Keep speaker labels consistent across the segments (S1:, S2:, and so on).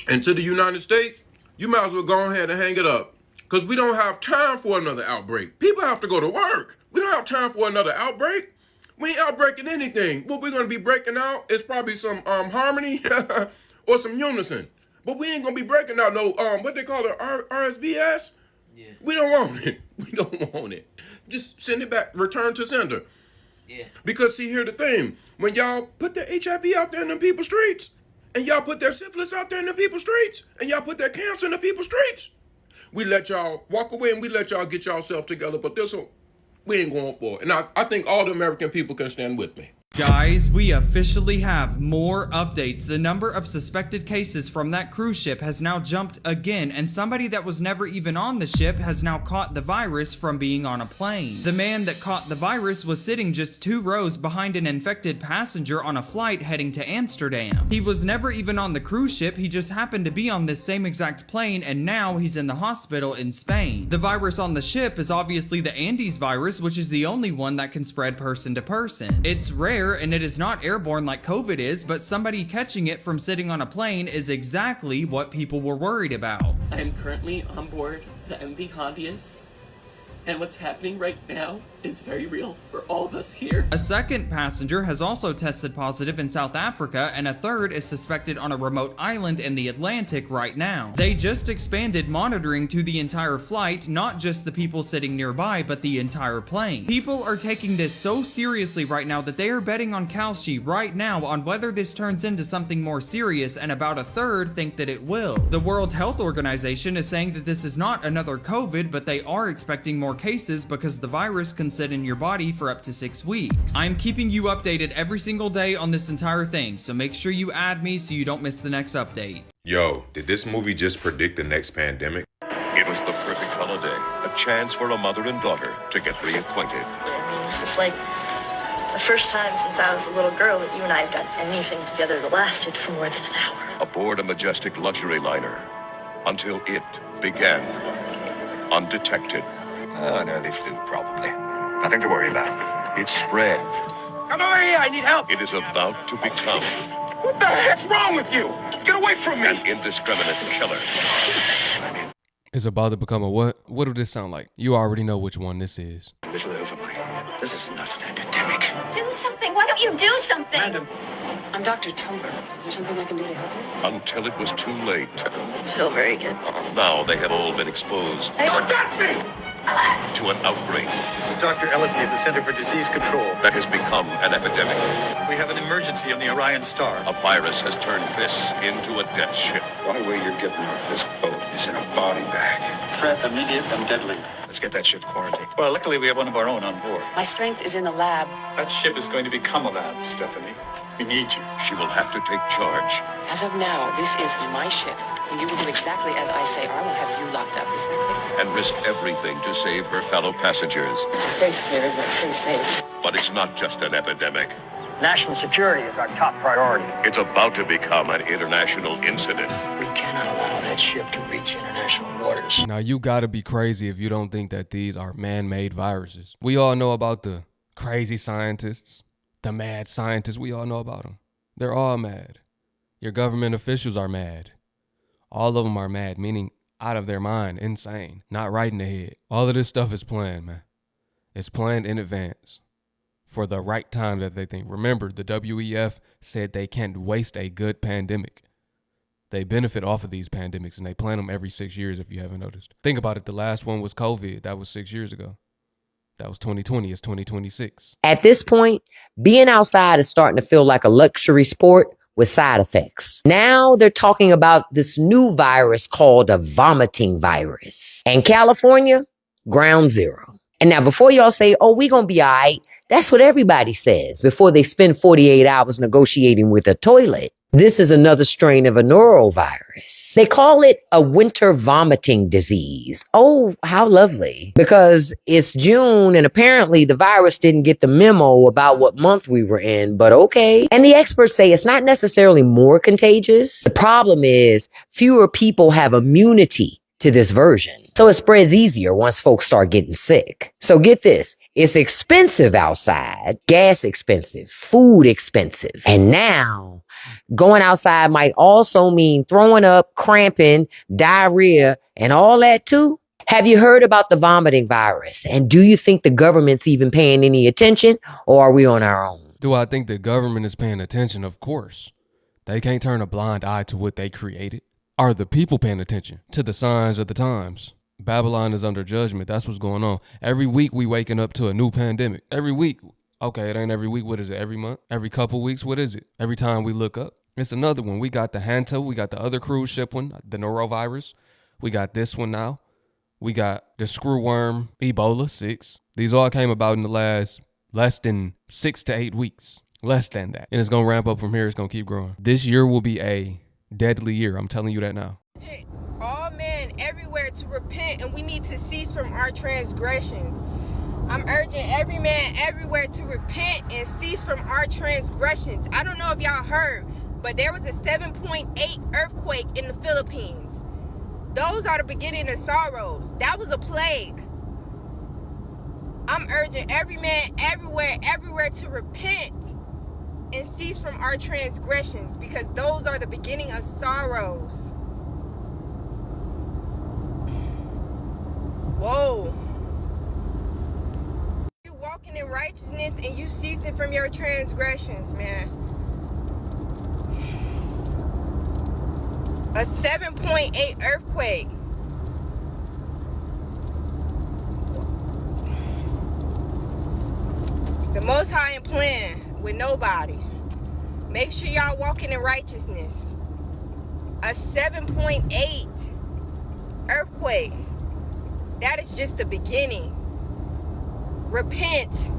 S1: And to the United States, you might as well go ahead and hang it up. Because we don't have time for another outbreak. People have to go to work. We don't have time for another outbreak. We ain't outbreaking anything. What we're going to be breaking out is probably some harmony or some unison. But we ain't going to be breaking out no, what they call it, RSVS? Yeah. We don't want it. We don't want it. Just send it back, return to sender. Yeah. Because see, here's the thing. When y'all put the HIV out there in them people's streets, and y'all put that syphilis out there in the people's streets, and y'all put that cancer in the people's streets, we let y'all walk away and we let y'all get yourself together. But this one, we ain't going for it. And I think all the American people can stand with me.
S2: Guys, we officially have more updates. The number of suspected cases from that cruise ship has now jumped again, and somebody that was never even on the ship has now caught the virus from being on a plane. The man that caught the virus was sitting just 2 rows behind an infected passenger on a flight heading to Amsterdam. He was never even on the cruise ship, he just happened to be on this same exact plane, and now he's in the hospital in Spain. The virus on the ship is obviously the Andes virus, which is the only one that can spread person to person. It's rare and it is not airborne like COVID is, but somebody catching it from sitting on a plane is exactly what people were worried about.
S3: I am currently on board the MV Hondius, and what's happening right now is very real for all of us here.
S2: A second passenger has also tested positive in South Africa, and a third is suspected on a remote island in the Atlantic right now. They just expanded monitoring to the entire flight, not just the people sitting nearby, but the entire plane. People are taking this so seriously right now that they are betting on Kalshi right now on whether this turns into something more serious, and about a third think that it will. The World Health Organization is saying that this is not another COVID, but they are expecting more cases because the virus can sit in your body for up to 6 weeks. I'm keeping you updated every single day on this entire thing, so make sure you add me so you don't miss the next update.
S4: Yo, did this movie just predict the next pandemic?
S5: It was the perfect holiday, a chance for a mother and daughter to get reacquainted.
S6: I mean, this is like the first time since I was a little girl that you and I have done anything together that lasted for more than an hour.
S5: Aboard a majestic luxury liner, until it began, undetected.
S7: An early flu, probably. Nothing to worry about.
S5: It spread.
S7: Come over here, I need help!
S5: It is about to become
S7: What the heck's wrong with you? Get away from me!
S5: an indiscriminate killer.
S8: It's about to become a what? What does this sound like? You already know which one this is.
S7: Literally over my head. This is not an epidemic.
S9: Do something. Why don't you do something?
S7: Madam.
S6: I'm Dr. Tober. Is there something I can do to help you?
S5: Until it was too late.
S6: Feel very good.
S5: Now they have all been exposed
S7: Don't touch me!
S5: to an outbreak
S10: This is Dr. Ellison at the Center for Disease Control.
S5: that has become an epidemic.
S10: We have an emergency on the Orion Star.
S5: A virus has turned this into a death ship.
S7: The only way you're getting off this boat is in a body bag.
S10: Threat immediate and deadly.
S7: Let's get that ship quarantined.
S10: Well, luckily we have one of our own on board.
S6: My strength is in the lab.
S10: That ship is going to become a lab, Stephanie. We need you.
S5: She will have to take charge.
S6: As of now, this is my ship. And you will do exactly as I say, or I will have you locked up. Is that clear?
S5: And risk everything to save her fellow passengers.
S6: Stay scared, but stay safe.
S5: But it's not just an epidemic.
S10: National security is our top priority.
S5: It's about to become an international incident.
S7: We cannot allow that ship to reach international waters.
S8: Now you gotta be crazy if you don't think that these are man-made viruses. We all know about the crazy scientists, the mad scientists. We all know about them. They're all mad. Your government officials are mad. All of them are mad, meaning out of their mind, insane, not right in the head. All of this stuff is planned, man. It's planned in advance for the right time that they think. Remember, the WEF said they can't waste a good pandemic. They benefit off of these pandemics, and they plan them every 6 years, if you haven't noticed. Think about it. The last one was COVID. That was 6 years ago. That was 2020. It's 2026.
S11: At this point, being outside is starting to feel like a luxury sport with side effects. Now they're talking about this new virus called a vomiting virus. And California, ground zero. And now before y'all say, oh, we gonna be all right, that's what everybody says before they spend 48 hours negotiating with a toilet. This is another strain of a norovirus. They call it a winter vomiting disease. Oh, how lovely. Because it's June and apparently the virus didn't get the memo about what month we were in, but okay. And the experts say it's not necessarily more contagious. The problem is fewer people have immunity to this version. So it spreads easier once folks start getting sick. So get this. It's expensive outside, gas expensive, food expensive. And now going outside might also mean throwing up, cramping, diarrhea, and all that too. Have you heard about the vomiting virus? And do you think the government's even paying any attention, or are we on our own?
S8: Do I think the government is paying attention? Of course. They can't turn a blind eye to what they created. Are the people paying attention to the signs of the times? Babylon is under judgment. That's what's going on. Every week we waking up to a new pandemic. Every week. Okay, it ain't every week. What is it? Every month? Every couple weeks? What is it? Every time we look up, it's another one. We got the Hanta. We got the other cruise ship one, the norovirus. We got this one now. We got the screwworm, Ebola 6. These all came about in the last less than 6 to 8 weeks. Less than that. And it's going to ramp up from here. It's going to keep growing. This year will be a deadly year. I'm telling you that now.
S12: All men everywhere to repent, and we need to cease from our transgressions. I'm urging every man everywhere to repent and cease from our transgressions. I don't know if y'all heard, but there was a 7.8 earthquake in the Philippines. Those are the beginning of sorrows. That was a plague. I'm urging every man everywhere to repent and cease from our transgressions, because those are the beginning of sorrows. Whoa. You walking in righteousness and you ceasing from your transgressions, man. A 7.8 earthquake. The Most High ain't playing with nobody. Make sure y'all walking in righteousness. A 7.8 earthquake. That is just the beginning. Repent.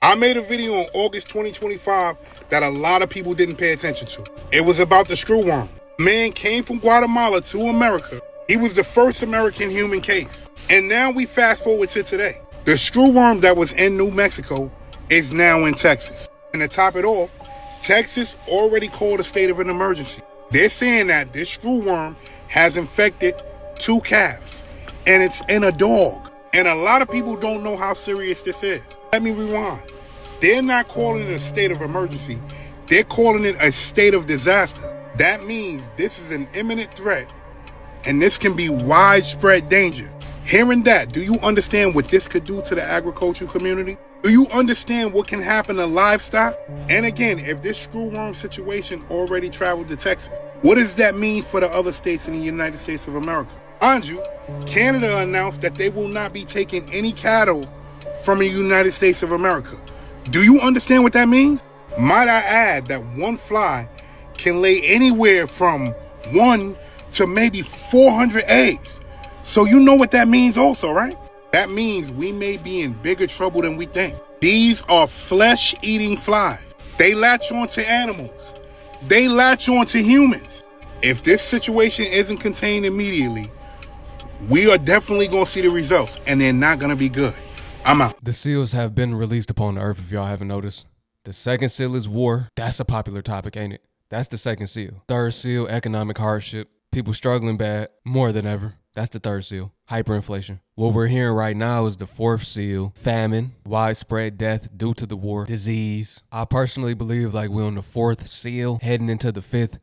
S13: I made a video on August 2025 that a lot of people didn't pay attention to. It was about the screwworm. A man came from Guatemala to America. He was the first American human case. And now we fast forward to today. The screwworm that was in New Mexico is now in Texas. And to top it off, Texas already called a state of an emergency. They're saying that this screwworm has infected 2 calves. And it's in a dog. And a lot of people don't know how serious this is. Let me rewind. They're not calling it a state of emergency. They're calling it a state of disaster. That means this is an imminent threat, and this can be widespread danger. Hearing that, do you understand what this could do to the agricultural community? Do you understand what can happen to livestock? And again, if this screwworm situation already traveled to Texas, what does that mean for the other states in the United States of America? Mind you, Canada announced that they will not be taking any cattle from the United States of America. Do you understand what that means? Might I add that one fly can lay anywhere from 1 to maybe 400 eggs. So you know what that means also, right? That means we may be in bigger trouble than we think. These are flesh-eating flies. They latch onto animals. They latch onto humans. If this situation isn't contained immediately, we are definitely going to see the results, and they're not going to be good. I'm out.
S8: The seals have been released upon the earth, if y'all haven't noticed. The second seal is war. That's a popular topic, ain't it? That's the second seal. Third seal, economic hardship. People struggling bad, more than ever. That's the third seal. Hyperinflation. What we're hearing right now is the fourth seal. Famine, widespread death due to the war, disease. I personally believe like we're on the fourth seal, heading into the fifth.